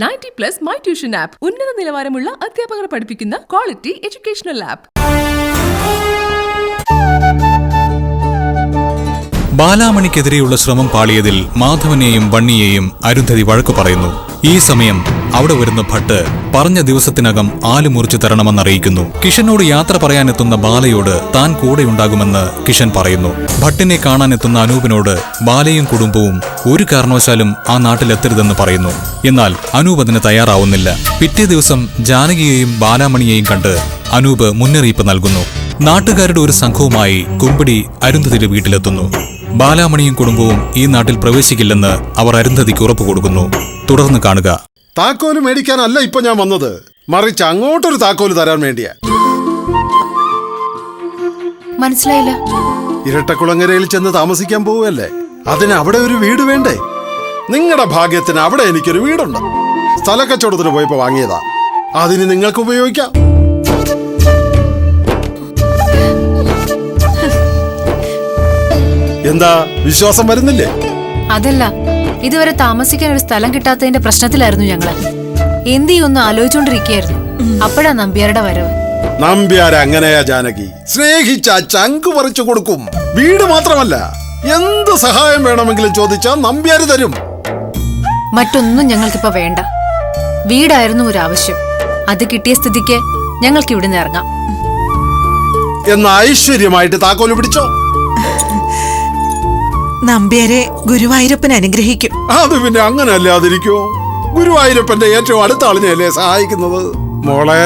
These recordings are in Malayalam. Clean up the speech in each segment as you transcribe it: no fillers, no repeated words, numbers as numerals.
90+ മൈ ട്യൂഷൻ ആപ്പ് ഉന്നത നിലവാരമുള്ള അധ്യാപകർ പഠിപ്പിക്കുന്ന ക്വാളിറ്റി എഡ്യൂക്കേഷണൽ ആപ്പ്. ബാലാമണിക്കെതിരെയുള്ള ശ്രമം പാളിയതിൽ മാധവനെയും ബണ്ണിയെയും അരുന്ധതി വഴക്കു പറയുന്നു. ഈ സമയം അവിടെ വരുന്ന ഭട്ട് പറഞ്ഞ ദിവസത്തിനകം ആല് മുറിച്ചു തരണമെന്നറിയിക്കുന്നു. കിഷനോട് യാത്ര പറയാനെത്തുന്ന ബാലയോട് താൻ കൂടെയുണ്ടാകുമെന്ന് കിഷൻ പറയുന്നു. ഭട്ടിനെ കാണാനെത്തുന്ന അനൂപിനോട് ബാലയും കുടുംബവും ഒരു കാരണവശാലും ആ നാട്ടിലെത്തരുതെന്ന് പറയുന്നു. എന്നാൽ അനൂപ് അതിന് തയ്യാറാവുന്നില്ല. പിറ്റേ ദിവസം ജാനകിയെയും ബാലാമണിയെയും കണ്ട് അനൂപ് മുന്നറിയിപ്പ് നൽകുന്നു. നാട്ടുകാരുടെ ഒരു സംഘവുമായി കുമ്പിടി അരുന്ധതിയുടെ വീട്ടിലെത്തുന്നു. ബാലാമണിയും കുടുംബവും ഈ നാട്ടിൽ പ്രവേശിക്കില്ലെന്ന് അവർ അരുന്ധതിക്ക് ഉറപ്പു കൊടുക്കുന്നു. തുടർന്ന് കാണുക. താക്കോല് മേടിക്കാനല്ല ഇപ്പൊ ഞാൻ വന്നത്, മറിച്ച് അങ്ങോട്ടൊരു താക്കോല് തരാൻ വേണ്ടിയാ. മനസ്സിലായില്ല. ഇരട്ടക്കുളങ്ങരയിൽ ചെന്ന് താമസിക്കാൻ പോവുകയല്ലേ, അതിന് അവിടെ ഒരു വീട് വേണ്ടേ? നിങ്ങളുടെ ഭാഗ്യത്തിന് അവിടെ എനിക്കൊരു വീടുണ്ട്. സ്ഥലക്കച്ചവടത്തിന് പോയപ്പോ വാങ്ങിയതാ, അതിന് നിങ്ങൾക്ക് ഉപയോഗിക്കാം. എന്താ വിശ്വാസം വരുന്നില്ലേ? അതല്ല, ഇതുവരെ താമസിക്കാൻ ഒരു സ്ഥലം കിട്ടാത്തതിന്റെ പ്രശ്നത്തിലായിരുന്നു ഞങ്ങള്. എന്തിയൊന്നും ആലോചിച്ചോണ്ടിരിക്കുകയായിരുന്നു. അപ്പോഴാ നമ്പ്യാരുടെ വരവ്. നമ്പ്യാർ അങ്ങനെയാ ജാനകി, സ്നേഹിച്ച ചങ്കു പറിച്ചു കൊടുക്കും. വീട് മാത്രമല്ല, എന്ത് സഹായം വേണമെങ്കിലും ചോദിച്ചാ നമ്പ്യാര് തരും. മറ്റൊന്നും ഞങ്ങൾക്കിപ്പോ വേണ്ട. വീടായിരുന്നു ഒരു ആവശ്യം. അത് കിട്ടിയ സ്ഥിതിക്ക് ഞങ്ങൾക്ക് ഇവിടുന്ന് ഇറങ്ങാം. എന്ന് ഐശ്വര്യമായിട്ട് താക്കോല് പിടിച്ചോ. നമ്പ്യാരെ ഗുരുവായൂരപ്പൻ അനുഗ്രഹിക്കും. അത് പിന്നെ അങ്ങനെ അല്ലാതിരിക്കോ? ഗുരുവായൂരപ്പന്റെ ഏറ്റവും അടുത്ത ആളിനെയല്ലേ സഹായിക്കുന്നത്. മോളെ,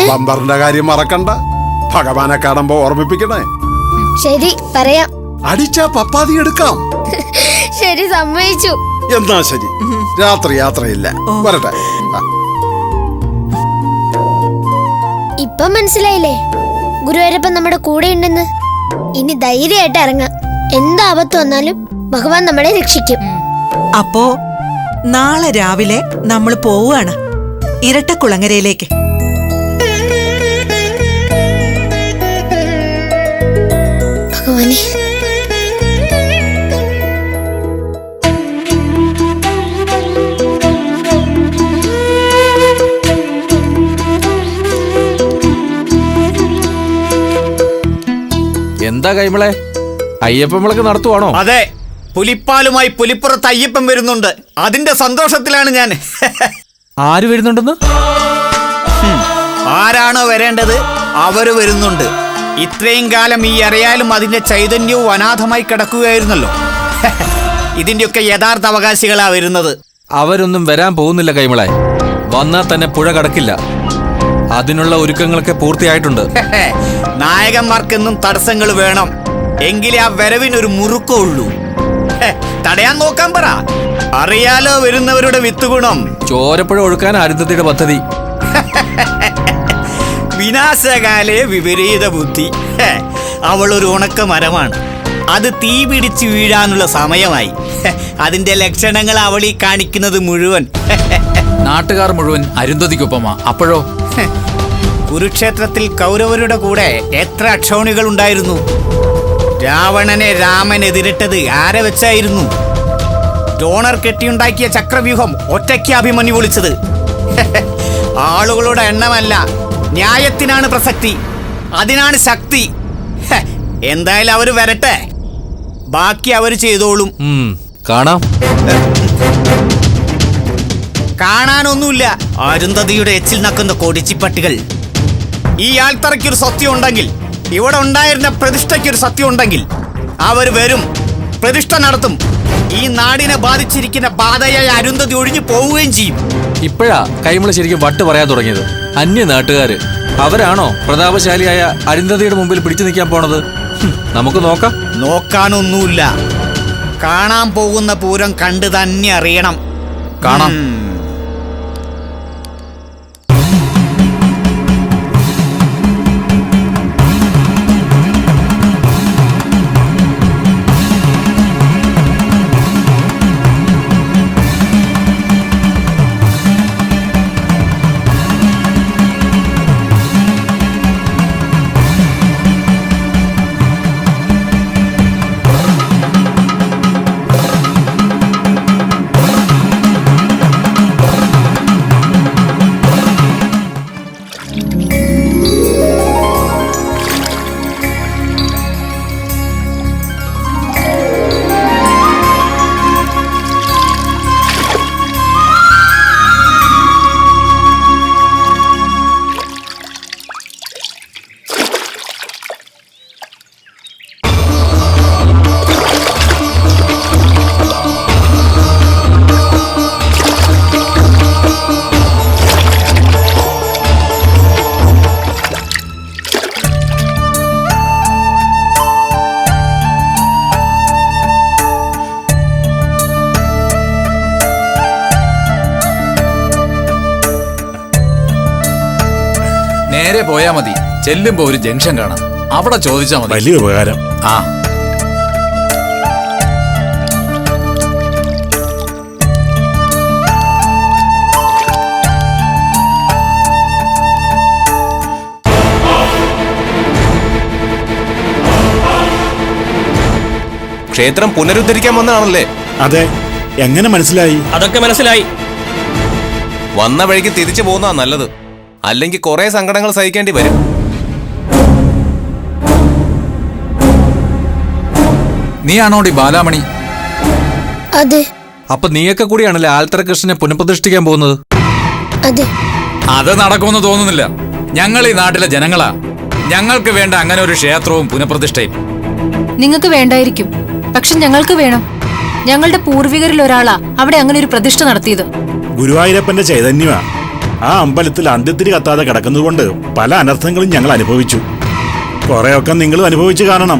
ബമ്പറിന്റെ കാര്യം മറക്കണ്ട. ഭഗവാനെ കാണുമ്പോ ഓർമ്മിപ്പിക്കണേ. ശരി, പറയാം. അടിച്ചാ പപ്പാതി എടുക്കാം. ശരി, സമ്മതിച്ചു. എന്നാ ശരി, രാത്രി യാത്രയില്ല. വരട്ടെ. ഇപ്പൊ മനസ്സിലായില്ലേ ഗുരുവായൂരപ്പൻ നമ്മുടെ കൂടെ ഉണ്ടെന്ന്? ഇനി ധൈര്യമായിട്ട് ഇറങ്ങാം. എന്താപത്ത് വന്നാലും ഭഗവാൻ നമ്മളെ രക്ഷിക്കും. അപ്പോ നാളെ രാവിലെ നമ്മൾ പോവുകയാണ് ഇരട്ടക്കുളങ്ങരയിലേക്ക്. ഭഗവാനെ, എന്താ കൈമളെ, അയ്യപ്പമ്മളൊക്കെ നടത്തുവാണോ? അതെ, പുലിപ്പാലുമായി പുലിപ്പുറത്ത് അയ്യപ്പൻ വരുന്നുണ്ട്. അതിന്റെ സന്തോഷത്തിലാണ് ഞാൻ. ആര് വരുന്നുണ്ടെന്ന്? ആരാണോ വരേണ്ടത് അവര് വരുന്നുണ്ട്. ഇത്രയും കാലം ഈ അറിയാലും അതിന്റെ ചൈതന്യവും അനാഥമായി കിടക്കുകയായിരുന്നല്ലോ. ഇതിന്റെയൊക്കെ യഥാർത്ഥ അവകാശികളാ വരുന്നത്. അവരൊന്നും വരാൻ പോകുന്നില്ല കൈമളെ. വന്നാൽ തന്നെ പുഴ കടക്കില്ല. അതിനുള്ള ഒരുക്കങ്ങളൊക്കെ പൂർത്തിയായിട്ടുണ്ട്. നായകന്മാർക്കെന്നും തടസ്സങ്ങൾ വേണം, എങ്കിലേ ആ വരവിനൊരു മുറുക്കമുള്ളൂ. തടയാൻ നോക്കാൻ പറ. അറിയാലോ വരുന്നവരുടെ വിത്തുഗുണം. ചോരപ്പുഴ ഒഴുക്കാൻ അരുന്ധതിയുടെ പദ്ധതി. വിനാശകാലേ വിപരീത ബുദ്ധി. അവളൊരു ഉണക്ക മരമാണ്. അത് തീ പിടിച്ച് വീഴാനുള്ള സമയമായി. അതിന്റെ ലക്ഷണങ്ങൾ അവളീ കാണിക്കുന്നത് മുഴുവൻ. നാട്ടുകാർ മുഴുവൻ അരുന്ധതിക്കൊപ്പമാ. അപ്പോഴോ കുരുക്ഷേത്രത്തിൽ കൗരവരുടെ കൂടെ എത്ര അക്ഷൗണികൾ ഉണ്ടായിരുന്നു. രാവണനെ രാമൻ എതിരിട്ടത് ആരെ വെച്ചായിരുന്നു? ഡോണർ കെട്ടിയുണ്ടാക്കിയ ചക്രവ്യൂഹം ഒറ്റയ്ക്ക് അഭിമന്യു വിളിച്ചത്. ആളുകളുടെ എണ്ണമല്ല, ന്യായത്തിനാണ് പ്രസക്തി. അതിനാണ് ശക്തി. എന്തായാലും അവര് വരട്ടെ, ബാക്കി അവര് ചെയ്തോളും. കാണാം. കാണാനൊന്നുമില്ല. അരുന്ധതിയുടെ എച്ചിൽ നക്കുന്ന കൊടിച്ചിപ്പട്ടികൾ. ഈ ആൾത്തറയ്ക്കൊരു സത്യം ഉണ്ടെങ്കിൽ, ഇവിടെ ഉണ്ടായിരുന്ന പ്രതിഷ്ഠയ്ക്കൊരു സത്യം ഉണ്ടെങ്കിൽ, അവർ വരും, പ്രതിഷ്ഠ നടത്തും. ഈ നാടിനെ ബാധിച്ചിരിക്കുന്ന ബാധയായ അരുന്ധതി ഒഴിഞ്ഞു പോവുകയും ചെയ്യും. ഇപ്പോഴാ കൈമള ശരിക്കും വട്ട് പറയാൻ തുടങ്ങിയത്. അന്യ നാട്ടുകാര് അവരാണോ പ്രതാപശാലിയായ അരുന്ധതിയുടെ മുമ്പിൽ പിടിച്ചു നിൽക്കാൻ പോണത്? നമുക്ക് നോക്കാം. നോക്കാനൊന്നുമില്ല. കാണാൻ പോകുന്ന പൂരം കണ്ടു തന്നെ അറിയണം. കാണാം. നേരെ പോയാ മതി. ചെല്ലുമ്പോ ഒരു ജംഗ്ഷൻ കാണാം, അവിടെ ചോദിച്ചാ മതി. വലിയ ഉപകാരം. ആ ക്ഷേത്രം പുനരുദ്ധരിക്കാൻ വന്നതാണല്ലേ? അതെ. എങ്ങനെ മനസ്സിലായി? അതൊക്കെ മനസ്സിലായി. വന്ന വഴിക്ക് തിരിച്ചു പോകുന്നതാ നല്ലത്, അല്ലെങ്കിൽ കുറെ സങ്കടങ്ങൾ സഹിക്കേണ്ടി വരും. നീയാണോടി ബാലാമണി? അതെ അപ്പൊ നീയൊക്കെ കൂടിയാണല്ലേ ആൽത്തറ കൃഷ്ണനെ പുനഃപ്രതിഷ്ഠിക്കാൻ പോകുന്നത്? അതെ. അത് നടക്കുമെന്ന് തോന്നുന്നില്ല. ഞങ്ങൾ ഈ നാട്ടിലെ ജനങ്ങളാ. ഞങ്ങൾക്ക് വേണ്ട അങ്ങനെ ഒരു ക്ഷേത്രവും പുനഃപ്രതിഷ്ഠയും. നിങ്ങൾക്ക് വേണ്ടായിരിക്കും, പക്ഷെ ഞങ്ങൾക്ക് വേണം. ഞങ്ങളുടെ പൂർവികരിൽ ഒരാളാ അവിടെ അങ്ങനെ ഒരു പ്രതിഷ്ഠ നടത്തിയത്. ഗുരുവായൂരപ്പന്റെ ചൈതന്യമാ ആ അമ്പലത്തിൽ അന്ത്യത്തിരി കത്താതെ കിടക്കുന്നതുകൊണ്ട് പല അനർത്ഥങ്ങളും ഞങ്ങൾ അനുഭവിച്ചു. കുറെയൊക്കെ നിങ്ങളും അനുഭവിച്ചു കാണണം.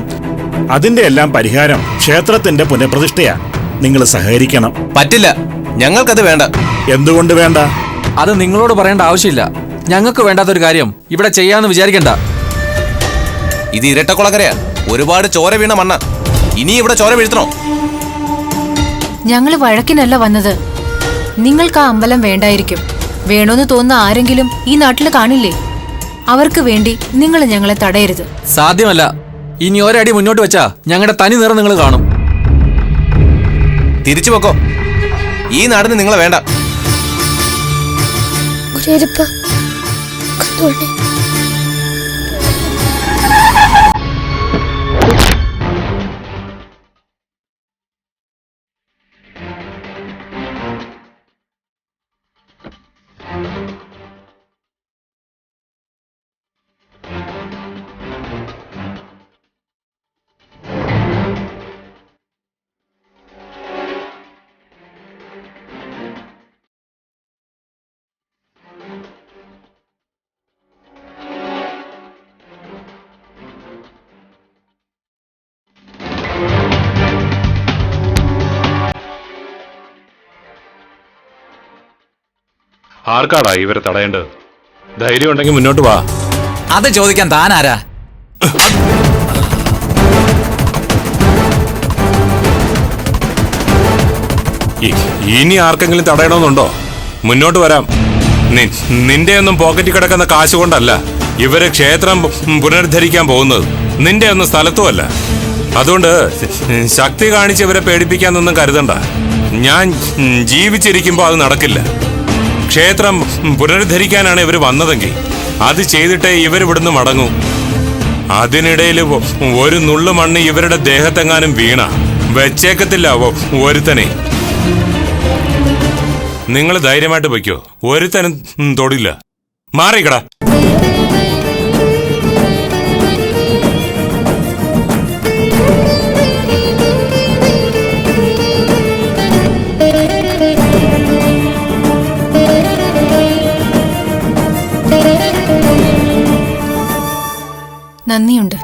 അതിന്റെ എല്ലാം പരിഹാരം ക്ഷേത്രത്തിന്റെ പുനഃപ്രതിഷ്ഠയാ. നിങ്ങൾ സഹകരിക്കണം. പറ്റില്ല, ഞങ്ങൾക്കത് വേണ്ട. എന്തുകൊണ്ട് വേണ്ട? അത് നിങ്ങളോട് പറയേണ്ട ആവശ്യമില്ല. ഞങ്ങൾക്ക് വേണ്ടാത്തൊരു കാര്യം ഇവിടെ ചെയ്യാന്ന് വിചാരിക്കണ്ട. ഇത് ഇരട്ടക്കുളക്കരയാ, ഒരുപാട് ചോര വീണ മണ്ണ. ഇനി ഇവിടെ ചോര വീഴ്ത്തണോ? ഞങ്ങള് വഴക്കിനല്ല വന്നത്. നിങ്ങൾക്ക് ആ അമ്പലം വേണ്ടായിരിക്കും. വേണോന്ന് തോന്നുന്ന ആരെങ്കിലും ഈ നാട്ടിൽ കാണില്ലേ? അവർക്ക് വേണ്ടി നിങ്ങൾ ഞങ്ങളെ തടയരുത്. സാധ്യമല്ല. ഇനി ഒരടി മുന്നോട്ട് വെച്ചാ ഞങ്ങളുടെ തനി നിറം നിങ്ങൾ കാണും. തിരിച്ചു വെക്കോ, ഈ നാടിന് നിങ്ങളെ വേണ്ട. ഗുരുവായൂരപ്പ കണ്ടോളേ. ആർക്കാടാ ഇവരെ തടയേണ്ടത്? ധൈര്യം ഉണ്ടെങ്കിൽ മുന്നോട്ട് വാ. അത് ചോദിക്കാൻ താനാരാ? ഇനി ആർക്കെങ്കിലും തടയണമെന്നുണ്ടോ? മുന്നോട്ട് വരാം. നിന്റെ ഒന്നും പോക്കറ്റിൽ കിടക്കുന്ന കാശ് കൊണ്ടല്ല ഇവര് ക്ഷേത്രം പുനരുദ്ധരിക്കാൻ പോകുന്നത്. നിന്റെ ഒന്നും സ്ഥലത്തുമല്ല. അതുകൊണ്ട് ശക്തി കാണിച്ച് ഇവരെ പേടിപ്പിക്കാന്നൊന്നും കരുതണ്ട. ഞാൻ ജീവിച്ചിരിക്കുമ്പോൾ അത് നടക്കില്ല. ക്ഷേത്രം പുനരുദ്ധരിക്കാനാണ് ഇവർ വന്നതെങ്കിൽ അത് ചെയ്തിട്ടേ ഇവരിവിടുന്ന് മടങ്ങൂ. അതിനിടയിൽ ഒരു നുള്ളു മണ്ണ് ഇവരുടെ ദേഹത്തെങ്ങാനും വീണ വെച്ചേക്കത്തില്ല ഒരുത്തനെ. നിങ്ങൾ ധൈര്യമായിട്ട് വയ്ക്കോ, ഒരുത്തനും തൊടില്ല. മാറിക്കടാ. നന്ദിയുണ്ട്.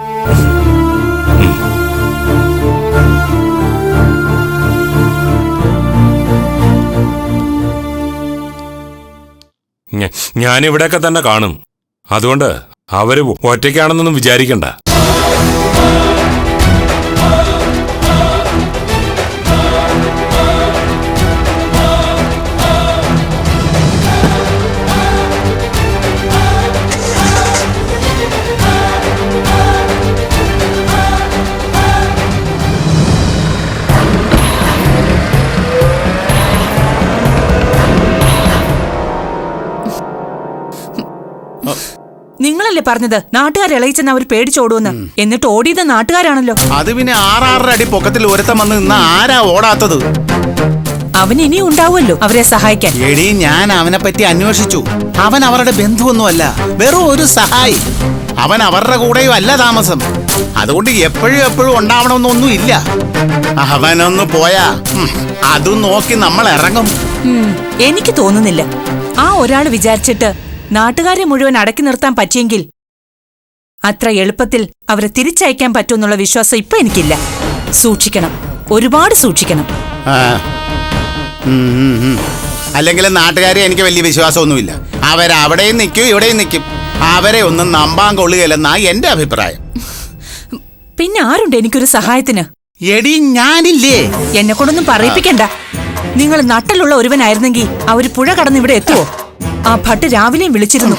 ഞാനിവിടെയൊക്കെ തന്നെ കാണും. അതുകൊണ്ട് അവര് ഒറ്റയ്ക്കാണെന്നൊന്നും വിചാരിക്കണ്ട. നിങ്ങളല്ലേ പറഞ്ഞത് നാട്ടുകാർ ഇളയിച്ചെന്ന് അവർ പേടിച്ചോടുമെന്ന്? എന്നിട്ട് ഓടിയത് നാട്ടുകാരാണല്ലോ. അത് പിന്നെ 6-6 അടി പൊക്കത്തിൽ ഒരുത്തം വന്ന് നിന്ന ആരാ ഓടാത്തത്? അവൻ ഇനിയും ഉണ്ടാവുമല്ലോ അവരെ സഹായിക്കാൻ. എടി, ഞാൻ അവനെ പറ്റി അന്വേഷിച്ചു. അവൻ അവരുടെ ബന്ധുവൊന്നുമല്ല, വെറും ഒരു സഹായി. അവൻ അവരുടെ കൂടെയും അല്ല താമസം. അതുകൊണ്ട് എപ്പോഴും ഉണ്ടാവണമെന്നൊന്നും ഇല്ല. അവനൊന്ന് പോയാ അതും നോക്കി നമ്മൾ ഇറങ്ങും. എനിക്ക് തോന്നുന്നില്ല ആ ഒരാൾ വിചാരിച്ചിട്ട് നാട്ടുകാരെ മുഴുവൻ അടക്കി നിർത്താൻ പറ്റിയെങ്കിൽ അത്ര എളുപ്പത്തിൽ അവരെ തിരിച്ചയക്കാൻ പറ്റുമെന്നുള്ള വിശ്വാസം ഇപ്പൊ എനിക്കില്ല. സൂക്ഷിക്കണം, ഒരുപാട് സൂക്ഷിക്കണം. അല്ലെങ്കിൽ നാട്ടുകാരെ എനിക്ക് വലിയ വിശ്വാസമൊന്നുമില്ല. അവരവിടെയും നിൽക്കും ഇവിടെയും നിൽക്കും. അവരെ ഒന്നും നമ്പാൻ കൊള്ളുകയില്ലെന്നാ എന്റെ അഭിപ്രായം. പിന്നെ ആരുണ്ട് എനിക്കൊരു സഹായത്തിന്? എടി ഞാനില്ലേ. എന്നെ കൊണ്ടൊന്നും പറയിപ്പിക്കണ്ട. നിങ്ങൾ നട്ടലുള്ള ഒരുവനായിരുന്നെങ്കിൽ അവര് പുഴ കടന്ന് ഇവിടെ എത്തുവോ? ആ ഭട്ട് രാവിലെയും വിളിച്ചിരുന്നു.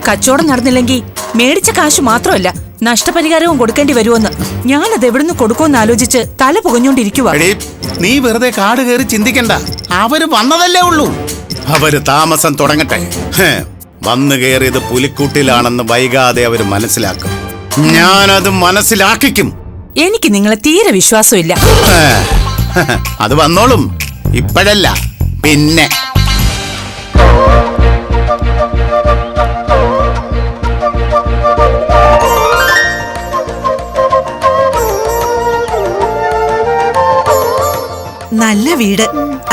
കച്ചവടം നടന്നില്ലെങ്കിൽ മേടിച്ച കാശ് മാത്രമല്ല നഷ്ടപരിഹാരവും കൊടുക്കേണ്ടി വരുമെന്ന്. ഞാനത് എവിടുന്ന് കൊടുക്കുമെന്ന് ആലോചിച്ച് തല പുകഞ്ഞോണ്ടിരിക്കുക. നീ വെറുതെ കാട് കയറി ചിന്തിക്കണ്ട. അവര് വന്നതല്ലേ ഉള്ളൂ. അവര് താമസം തുടങ്ങട്ടെ. വന്നു കയറിയത് പുലിക്കൂട്ടിലാണെന്ന് വൈകാതെ അവര് മനസ്സിലാക്കും. ഞാനത് മനസ്സിലാക്കിക്കും. എനിക്ക് നിങ്ങളെ തീരെ വിശ്വാസമില്ല. അത് വന്നോളും. ഇപ്പോഴല്ല, പിന്നെ. നല്ല വീട്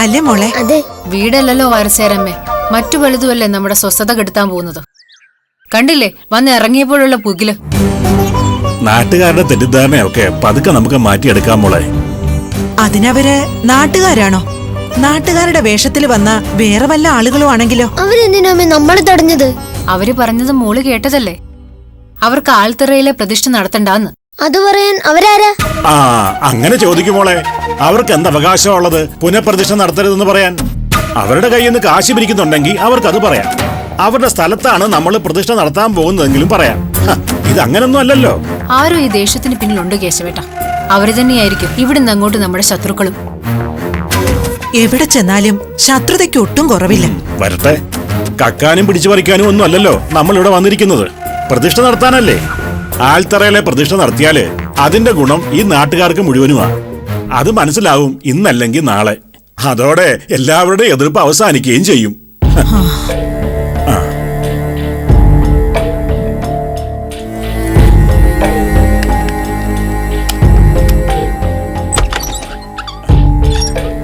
അല്ലേ മോളെ? അതെ. വീടല്ലല്ലോ വാരസേരമ്മേ, മറ്റു വലുതുമല്ലേ നമ്മുടെ സ്വസ്ഥത കെടുത്താൻ പോകുന്നത്. കണ്ടില്ലേ വന്ന് ഇറങ്ങിയപ്പോഴുള്ള പുകില്. നാട്ടുകാരുടെ തെറ്റിദ്ധാരണയൊക്കെ പതുക്കെ നമുക്ക് മാറ്റിയെടുക്കാം മോളെ. അതിനവര് നാട്ടുകാരാണോ? നാട്ടുകാരുടെ വേഷത്തിൽ വന്ന വേറെ വല്ല ആളുകളും ആണെങ്കിലോ? അവരെന്തിനാമേ നമ്മളെ തടഞ്ഞത്? അവര് പറഞ്ഞത് മോള് കേട്ടതല്ലേ, അവർക്ക് ആൾത്തറയിലെ പ്രതിഷ്ഠ നടത്തണ്ടാന്ന്. അത് പറയാൻ അവരാരാ? ആ അങ്ങനെ ചോദിക്കുമോളെ. അവർക്ക് എന്ത് അവകാശമുള്ളത് പുനഃപ്രതിഷ്ഠ നടത്തരുതെന്ന് പറയാൻ? അവരുടെ കയ്യിൽ നിന്ന് കാശ് പിരിക്കുന്നുണ്ടെങ്കിൽ അവർക്കത് പറയാം. അവരുടെ സ്ഥലത്താണ് നമ്മൾ പ്രതിഷ്ഠ നടത്താൻ പോകുന്നതെങ്കിലും പറയാം. ഇതങ്ങനൊന്നും അല്ലല്ലോ. ആരോ ഈ ദേശത്തിന് പിന്നിലുണ്ട് കേശവേട്ട. അവര് തന്നെയായിരിക്കും ഇവിടുന്ന് അങ്ങോട്ട് നമ്മുടെ ശത്രുക്കളും. എവിടെ ചെന്നാലും ശത്രുതയ്ക്ക് ഒട്ടും കുറവില്ല. വരട്ടെ. കക്കാനും പിടിച്ചു പറിക്കാനും ഒന്നും അല്ലല്ലോ നമ്മൾ ഇവിടെ വന്നിരിക്കുന്നത്. പ്രതിഷ്ഠ നടത്താനല്ലേ. ആൽത്തറയിലെ പ്രതിഷ്ഠ നടത്തിയാല് അതിന്റെ ഗുണം ഈ നാട്ടുകാർക്ക് മുഴുവനുമാ. അത് മനസ്സിലാവും ഇന്നല്ലെങ്കിൽ നാളെ. അതോടെ എല്ലാവരുടെയും എതിർപ്പ് അവസാനിക്കുകയും ചെയ്യും.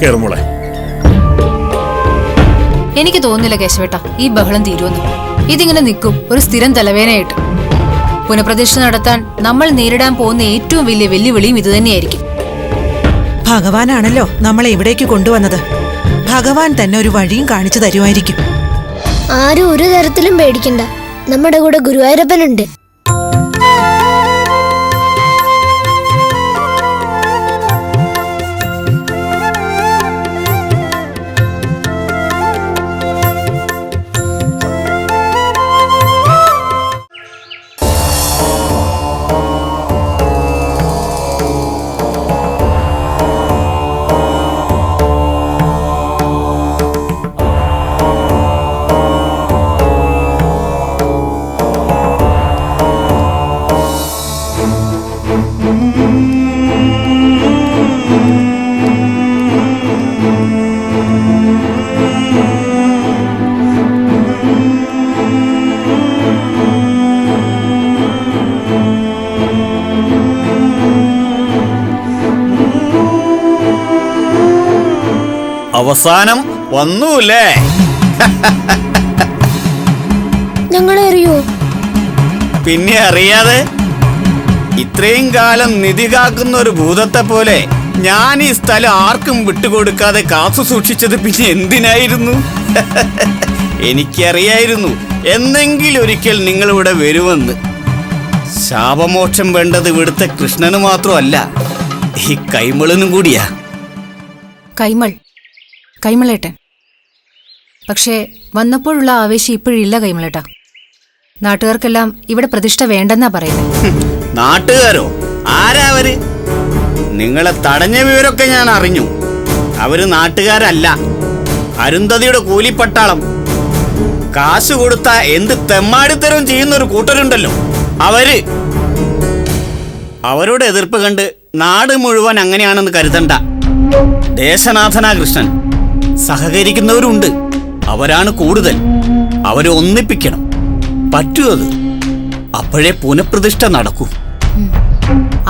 കേറുമോളെ. എനിക്ക് തോന്നുന്നില്ല കേശവേട്ട ഈ ബഹളം തീരുമെന്ന്. ഇതിങ്ങനെ നിൽക്കും ഒരു സ്ഥിരം തലവേനയായിട്ട്. പുനഃപ്രതിഷ്ഠ നടത്താൻ നമ്മൾ നേരിടാൻ പോകുന്ന ഏറ്റവും വലിയ വെല്ലുവിളിയും ഇതുതന്നെയായിരിക്കും. ഭഗവാനാണല്ലോ നമ്മളെ ഇവിടേക്ക് കൊണ്ടുവന്നത്. ഭഗവാൻ തന്നെ ഒരു വഴിയും കാണിച്ചു തരുമായിരിക്കും. ആരും ഒരു തരത്തിലും പേടിക്കണ്ട. നമ്മുടെ കൂടെ ഗുരുവായൂരപ്പനുണ്ട്. അവസാനം വന്നൂല്ലേ? ഞങ്ങളെ അറിയോ? പിന്നെ അറിയാതെ. ഇത്രയും കാലം നിധി കാക്കുന്ന ഒരു ഭൂതത്തെ പോലെ ഞാൻ ഈ സ്ഥലം ആർക്കും വിട്ടുകൊടുക്കാതെ കാത്തു സൂക്ഷിച്ചത് പിന്നെ എന്തിനായിരുന്നു? എനിക്കറിയായിരുന്നു എന്നെങ്കിലും ഒരിക്കൽ നിങ്ങൾ ഇവിടെ വരുമെന്ന്. ശാപമോക്ഷം വേണ്ടത് ഇവിടുത്തെ കൃഷ്ണന് മാത്രമല്ല, ഈ കൈമളിനും കൂടിയാ. കൈമളേട്ടൻ. പക്ഷേ വന്നപ്പോഴുള്ള ആവേശം ഇപ്പോഴില്ല കൈമളേട്ട. നാട്ടുകാർക്കെല്ലാം ഇവിടെ പ്രതിഷ്ഠ വേണ്ടെന്നാ പറയുന്നത്. നാട്ടുകാരോ? ആരാ അവര്? നിങ്ങളെ തടഞ്ഞ വിവരമൊക്കെ ഞാൻ അറിഞ്ഞു. അവര് നാട്ടുകാരല്ല, അരുന്ധതിയുടെ കൂലിപ്പട്ടാളം. കാശ് കൊടുത്ത എന്ത് തെമ്മാടിത്തരവും ചെയ്യുന്നൊരു കൂട്ടരുണ്ടല്ലോ, അവര്. അവരുടെ എതിർപ്പ് കണ്ട് നാട് മുഴുവൻ അങ്ങനെയാണെന്ന് കരുതണ്ട. ദേശനാഥനാ കൃഷ്ണൻ. സഹകരിക്കുന്നവരുണ്ട്, അവരാണ് കൂടുതൽ. അവരെ ഒന്നിപ്പിക്കണം. പറ്റുമത്. അപ്പോഴേ പുനഃപ്രതിഷ്ഠ നടക്കൂ.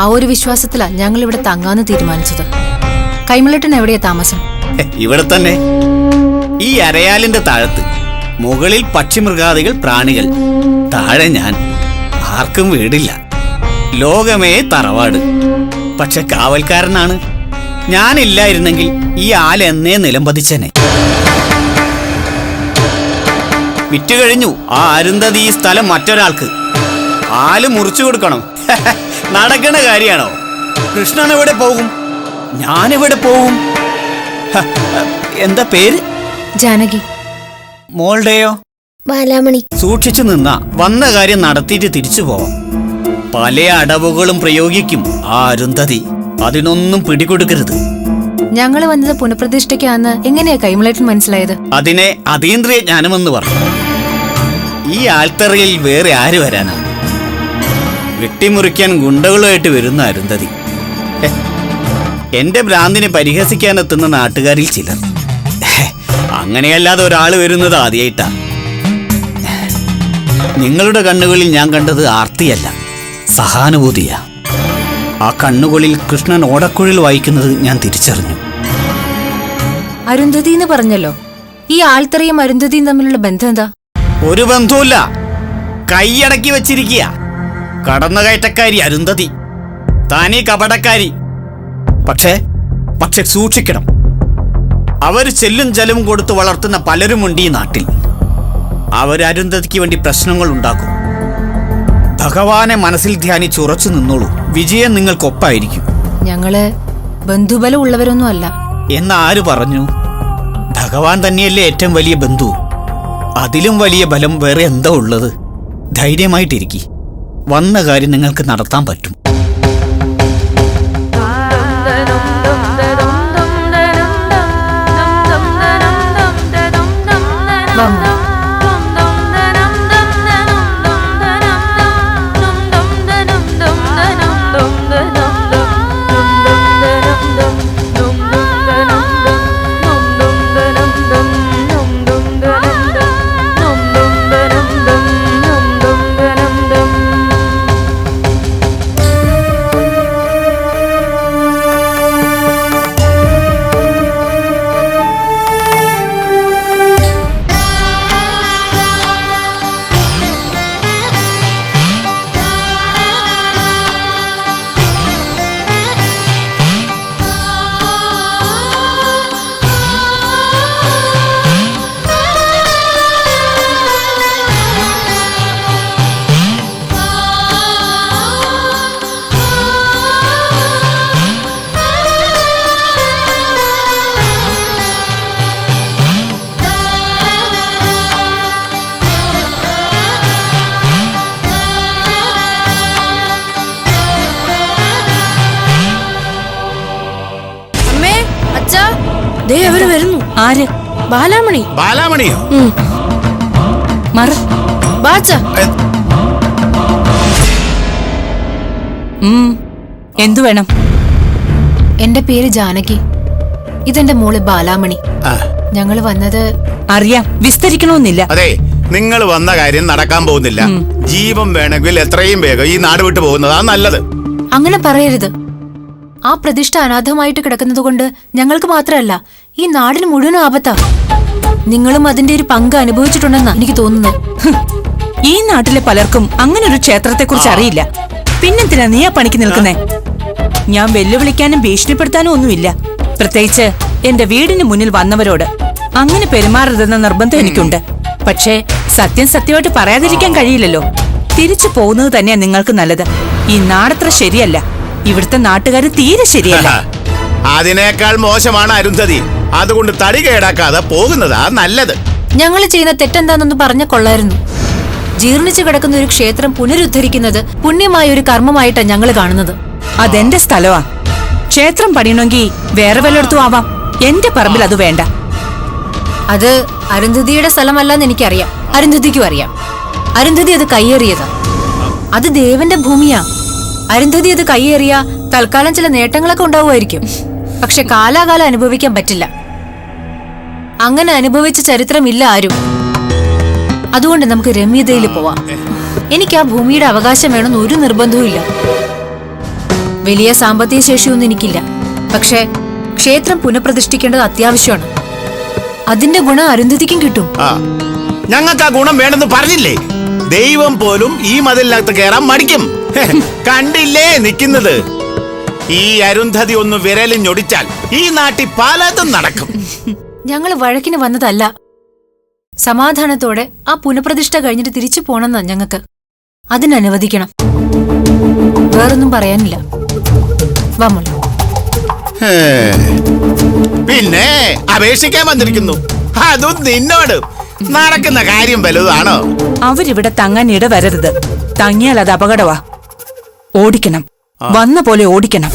ആ ഒരു വിശ്വാസത്തിലാ ഞങ്ങൾ ഇവിടെ തങ്ങാന്ന് തീരുമാനിച്ചത്. കൈമളേട്ടൻ എവിടെയാ താമസം? ഇവിടെ തന്നെ, ഈ അരയാലിന്റെ താഴത്ത്. മുകളിൽ പക്ഷിമൃഗാദികൾ, പ്രാണികൾ. താഴെ ഞാൻ. ആർക്കും വീടില്ല. ലോകമേ തറവാട്. പക്ഷെ കാവൽക്കാരനാണ്. ഞാനില്ലായിരുന്നെങ്കിൽ ഈ ആൽ എന്നേ നിലംപതിച്ചനെ. വിറ്റ് കഴിഞ്ഞു. ആ അരുന്ധതി ഈ സ്ഥലം മറ്റൊരാൾക്ക്. ആല് മുറിച്ചു കൊടുക്കണം. നടക്കണ കാര്യാണോ? കൃഷ്ണൻ എവിടെ പോകും? ഞാനെവിടെ പോകും? എന്താ പേര്? ജാനകി. മോളുടെയോ? ബാലാമണി. സൂക്ഷിച്ചു നിന്നാ വന്ന കാര്യം നടത്തിയിട്ട് തിരിച്ചു പോവാം. പല അടവുകളും പ്രയോഗിക്കും ആ അരുന്ധതി. അതിനൊന്നും പിടികൊടുക്കരുത്. ഞങ്ങള് വന്നത് പുനഃപ്രതിഷ്ഠയ്ക്കാന്ന് എങ്ങനെയാ കൈമളേട്ടൻ മനസ്സിലായത്? അതിനെ അതീന്ദ്രിയ ജ്ഞാനമെന്ന് പറഞ്ഞു. ഈ ആൽത്തറയിൽ വേറെ ആര് വരാനാ? വെട്ടിമുറിക്കാൻ ഗുണ്ടകളുമായിട്ട് വരുന്ന അരുന്ധതി. എന്റെ ഭ്രാന്തിനെ പരിഹസിക്കാനെത്തുന്ന നാട്ടുകാരിൽ ചിലർ. അങ്ങനെയല്ലാതെ ഒരാൾ വരുന്നത് ആദ്യമായിട്ടാ. നിങ്ങളുടെ കണ്ണുകളിൽ ഞാൻ കണ്ടത് ആർത്തിയല്ല, സഹാനുഭൂതിയാ. ആ കണ്ണുകളിൽ കൃഷ്ണൻ ഓടക്കുഴൽ വായിക്കുന്നത് ഞാൻ തിരിച്ചറിഞ്ഞു. അരുന്ധതി എന്ന് പറഞ്ഞല്ലോ, ഈ ആൾത്തറയും അരുന്ധതിയും തമ്മിലുള്ള ബന്ധം എന്താ? ഒരു ബന്ധവുമില്ല. കൈയടക്കി വെച്ചിരിക്കുക. കടന്നുകയറ്റക്കാരി അരുന്ധതി, താനീ കപടക്കാരി. പക്ഷെ സൂക്ഷിക്കണം. അവര് ചെല്ലും ജലവും കൊടുത്ത് വളർത്തുന്ന പലരുമുണ്ട് ഈ നാട്ടിൽ. അവർ അരുന്ധതിക്ക് വേണ്ടി പ്രശ്നങ്ങൾ ഉണ്ടാക്കും. ഭഗവാനെ മനസ്സിൽ ധ്യാനിച്ച് ഉറച്ചു നിന്നോളൂ. വിജയം നിങ്ങൾക്കൊപ്പായിരിക്കും. ഞങ്ങള് ബന്ധുബലം ഉള്ളവരൊന്നും അല്ല. എന്നാര് പറഞ്ഞു? ഭഗവാൻ തന്നെയല്ലേ ഏറ്റവും വലിയ ബന്ധു. അതിലും വലിയ ബലം വേറെ എന്താ ഉള്ളത്? ധൈര്യമായിട്ടിരിക്കി. വന്ന കാര്യം നിങ്ങൾക്ക് നടത്താൻ പറ്റും. വരുന്നു. ആര്? ബാലാമണി. ബാലാമണിയോ? മറ എന്തു വേണം? എന്റെ പേര് ജാനകി. ഇതെന്റെ മോള് ബാലാമണി. ഞങ്ങള് വന്നത് അറിയാം, വിസ്തരിക്കണമെന്നില്ല. അതെ, നിങ്ങൾ വന്ന കാര്യം നടക്കാൻ പോകുന്നില്ല. ജീവൻ വേണമെങ്കിൽ എത്രയും വേഗം ഈ നാട് വിട്ടു പോകുന്നതാ നല്ലത്. അങ്ങനെ പറയരുത്. ആ പ്രതിഷ്ഠ അനാഥമായിട്ട് കിടക്കുന്നത് കൊണ്ട് ഞങ്ങൾക്ക് മാത്രമല്ല, ഈ നാടിന് മുഴുവൻ ആപത്താ. നിങ്ങളും അതിന്റെ ഒരു പങ്ക് അനുഭവിച്ചിട്ടുണ്ടെന്നാ എനിക്ക് തോന്നുന്നത്. ഈ നാട്ടിലെ പലർക്കും അങ്ങനെ ഒരു ക്ഷേത്രത്തെക്കുറിച്ച് അറിയില്ല. പിന്നെന്തിനാ നീ ആ പണിക്ക് നിൽക്കുന്നേ? ഞാൻ വെല്ലുവിളിക്കാനും ഭീഷണിപ്പെടുത്താനും ഒന്നുമില്ല. പ്രത്യേകിച്ച് എന്റെ വീടിന് മുന്നിൽ വന്നവരോട് അങ്ങനെ പെരുമാറരുതെന്ന നിർബന്ധം എനിക്കുണ്ട്. പക്ഷേ സത്യം സത്യമായിട്ട് പറയാതിരിക്കാൻ കഴിയില്ലല്ലോ. തിരിച്ചു പോകുന്നത് തന്നെയാ നിങ്ങൾക്ക് നല്ലത്. ഈ നാടത്ര ശരിയല്ല. ഇവിടുത്തെ നാട്ടുകാർ തീരെ ശരിയല്ല. അതിനേക്കാൾ മോശമാണ് അരുന്ധതി. അതുകൊണ്ട് തടി കേടാക്കാതെ പോകുന്നതാ നല്ലത്. ഞങ്ങൾ ചെയ്യുന്ന തെറ്റെന്താണെന്ന് പറഞ്ഞ കൊള്ളായിരുന്നു. ജീർണിച്ചു കിടക്കുന്ന ഒരു ക്ഷേത്രം പുനരുദ്ധരിക്കുന്നത് പുണ്യമായ ഒരു കർമ്മമായിട്ടാണ് ഞങ്ങൾ കാണുന്നത്. അതെന്റെ സ്ഥലമാ. ക്ഷേത്രം പണിയണമെങ്കിൽ വേറെ വല്ലയിടത്തും ആവാം. എന്റെ പറമ്പിൽ അത് വേണ്ട. അത് അരുന്ധതിയുടെ സ്ഥലമല്ലെന്ന് എനിക്കറിയാം. അരുന്ധതിക്കും അറിയാം. അരുന്ധതി അത് കയ്യേറിയതാ. അത് ദേവന്റെ ഭൂമിയാ. അരുന്ധതി അത് കയ്യേറിയ തൽക്കാലം ചില നേട്ടങ്ങളൊക്കെ ഉണ്ടാവുമായിരിക്കും. പക്ഷെ കാലാകാലം അനുഭവിക്കാൻ പറ്റില്ല. അങ്ങനെ അനുഭവിച്ച ചരിത്രമില്ല ആരും. അതുകൊണ്ട് നമുക്ക് രമ്യതയിൽ പോവാം. എനിക്ക് ആ ഭൂമിയുടെ അവകാശം വേണമെന്ന് ഒരു നിർബന്ധവും ഇല്ല. വലിയ സാമ്പത്തിക ശേഷിയൊന്നും എനിക്കില്ല. പക്ഷെ ക്ഷേത്രം പുനഃപ്രതിഷ്ഠിക്കേണ്ടത് അത്യാവശ്യമാണ്. അതിന്റെ ഗുണം അരുന്ധതിക്കും കിട്ടും. ഞങ്ങൾക്ക് ആ ഗുണം വേണമെന്ന് പറഞ്ഞില്ലേ? ദൈവം പോലും ഈ മതിലിനകത്ത് കയറാൻ മടിക്കും. കണ്ടില്ലേ നിൽക്കുന്നത്? ഈ അരുന്ധതി ഒന്ന് വിരലിഞ്ഞൊടിച്ചാൽ ഈ നാട്ടിൽ പലതും നടക്കും. ഞങ്ങൾ വഴക്കിന് വന്നതല്ല. സമാധാനത്തോടെ ആ പുനഃപ്രതിഷ്ഠ കഴിഞ്ഞിട്ട് തിരിച്ചു പോണെന്നാ ഞങ്ങൾക്ക്. അതിനനുവദിക്കണം. വേറൊന്നും പറയാനില്ല. വാ മോളെ. പിന്നെ അപേക്ഷിക്കാൻ വന്നിരിക്കുന്നു. അതും നിന്നോട്. നടക്കുന്ന കാര്യം വലുതാണോ? അവരിവിടെ തങ്ങാൻ ഇടവരരുത്. തങ്ങിയാൽ അത് അപകടവാ. ഓടിക്കണം. വന്ന പോലെ ഓടിക്കണം.